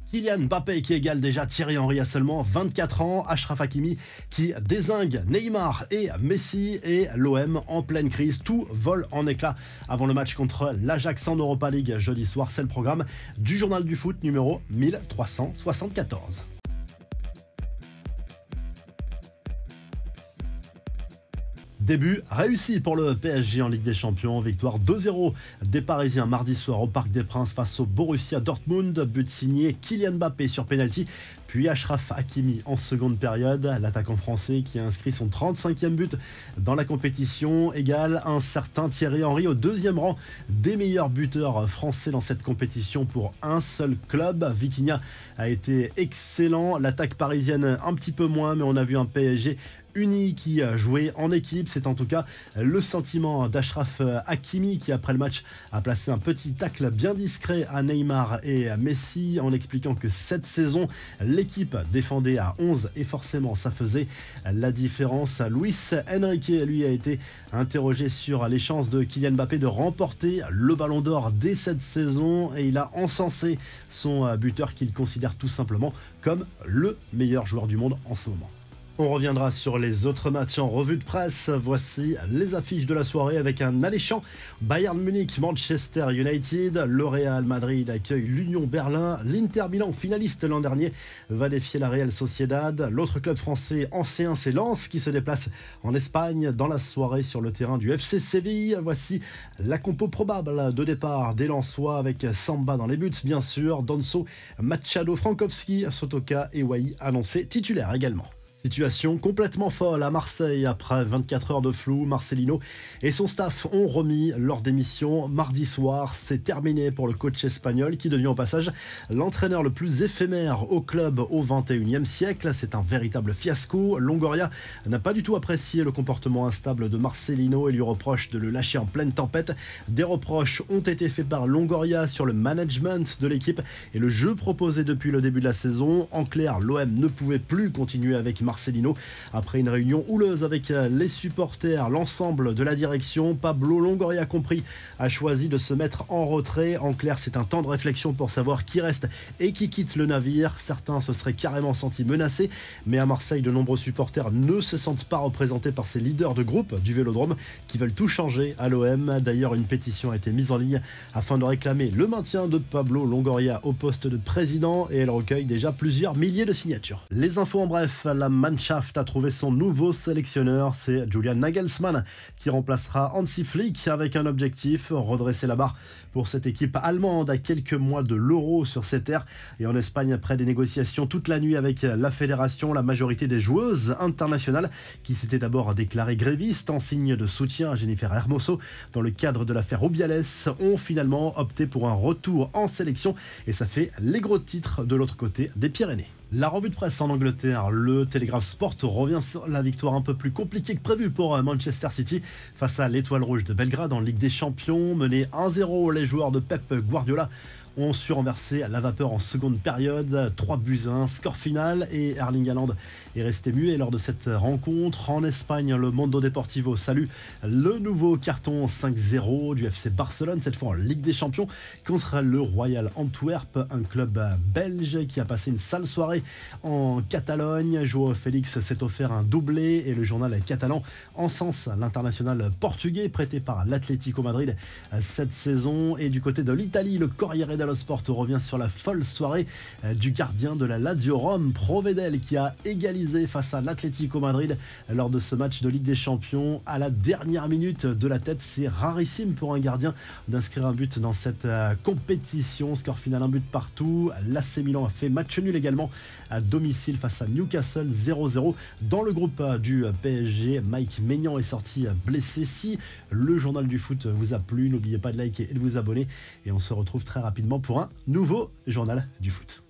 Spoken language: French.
Kylian Mbappé qui égale déjà Thierry Henry à seulement 24 ans, Achraf Hakimi qui dézingue Neymar et Messi et l'OM en pleine crise. Tout vole en éclats avant le match contre l'Ajax en Europa League jeudi soir. C'est le programme du journal du foot numéro 1374. Début réussi pour le PSG en Ligue des Champions. Victoire 2-0 des Parisiens mardi soir au Parc des Princes face au Borussia Dortmund. But signé Kylian Mbappé sur penalty, puis Achraf Hakimi en seconde période. L'attaquant français qui a inscrit son 35e but dans la compétition égale un certain Thierry Henry au deuxième rang des meilleurs buteurs français dans cette compétition pour un seul club. Vitinha a été excellent. L'attaque parisienne un petit peu moins, mais on a vu un PSG uni qui a joué en équipe. C'est en tout cas le sentiment d'Achraf Hakimi qui après le match a placé un petit tacle bien discret à Neymar et à Messi en expliquant que cette saison l'équipe défendait à 11 et forcément ça faisait la différence. Luis Enrique lui a été interrogé sur les chances de Kylian Mbappé de remporter le Ballon d'Or dès cette saison et il a encensé son buteur qu'il considère tout simplement comme le meilleur joueur du monde en ce moment. On reviendra sur les autres matchs en revue de presse. Voici les affiches de la soirée avec un alléchant Bayern Munich, Manchester United. Le Real Madrid accueille l'Union Berlin. L'Inter Milan, finaliste l'an dernier, va défier la Real Sociedad. L'autre club français en C1, c'est Lens qui se déplace en Espagne dans la soirée sur le terrain du FC Séville. Voici la compo probable de départ des Lensois avec Samba dans les buts, bien sûr. Donso, Machado, Frankowski, Sotoka et Wai annoncés titulaires également. Situation complètement folle à Marseille. Après 24 heures de flou, Marcelino et son staff ont remis leur démission mardi soir. C'est terminé pour le coach espagnol qui devient au passage l'entraîneur le plus éphémère au club au XXIe siècle. C'est un véritable fiasco. Longoria n'a pas du tout apprécié le comportement instable de Marcelino et lui reproche de le lâcher en pleine tempête. Des reproches ont été faits par Longoria sur le management de l'équipe et le jeu proposé depuis le début de la saison. En clair, l'OM ne pouvait plus continuer avec Marcelino. Après une réunion houleuse avec les supporters, l'ensemble de la direction, Pablo Longoria compris a choisi de se mettre en retrait. En clair, c'est un temps de réflexion pour savoir qui reste et qui quitte le navire. Certains se seraient carrément sentis menacés, mais à Marseille, de nombreux supporters ne se sentent pas représentés par ces leaders de groupe du Vélodrome qui veulent tout changer à l'OM. D'ailleurs, une pétition a été mise en ligne afin de réclamer le maintien de Pablo Longoria au poste de président et elle recueille déjà plusieurs milliers de signatures. Les infos en bref, la Mannschaft a trouvé son nouveau sélectionneur, c'est Julian Nagelsmann qui remplacera Hansi Flick avec un objectif, redresser la barre pour cette équipe allemande à quelques mois de l'Euro sur ses terres. Et en Espagne, après des négociations toute la nuit avec la fédération, la majorité des joueuses internationales qui s'étaient d'abord déclarées grévistes en signe de soutien à Jennifer Hermoso dans le cadre de l'affaire Rubiales ont finalement opté pour un retour en sélection et ça fait les gros titres de l'autre côté des Pyrénées. La revue de presse en Angleterre, le Telegraph Sport revient sur la victoire un peu plus compliquée que prévu pour Manchester City face à l'Étoile Rouge de Belgrade en Ligue des Champions. Menés 1-0, les joueurs de Pep Guardiola ont su renverser la vapeur en seconde période, 3-1, score final et Erling Haaland est resté muet lors de cette rencontre. En Espagne, le Mundo Deportivo salue le nouveau carton 5-0 du FC Barcelone, cette fois en Ligue des Champions contre le Royal Antwerp, un club belge qui a passé une sale soirée en Catalogne. João Félix s'est offert un doublé et le journal catalan encense l'international portugais prêté par l'Atlético Madrid cette saison. Et du côté de l'Italie, le Corriere dello Sport revient sur la folle soirée du gardien de la Lazio Rome, Provedel, qui a égalisé face à l'Atlético Madrid lors de ce match de Ligue des Champions à la dernière minute de la tête. C'est rarissime pour un gardien d'inscrire un but dans cette compétition. Score final, un but partout. L'AC Milan a fait match nul également à domicile face à Newcastle, 0-0. Dans le groupe du PSG, Mike Maignan est sorti blessé. Si le journal du foot vous a plu, n'oubliez pas de liker et de vous abonner et on se retrouve très rapidement pour un nouveau journal du foot.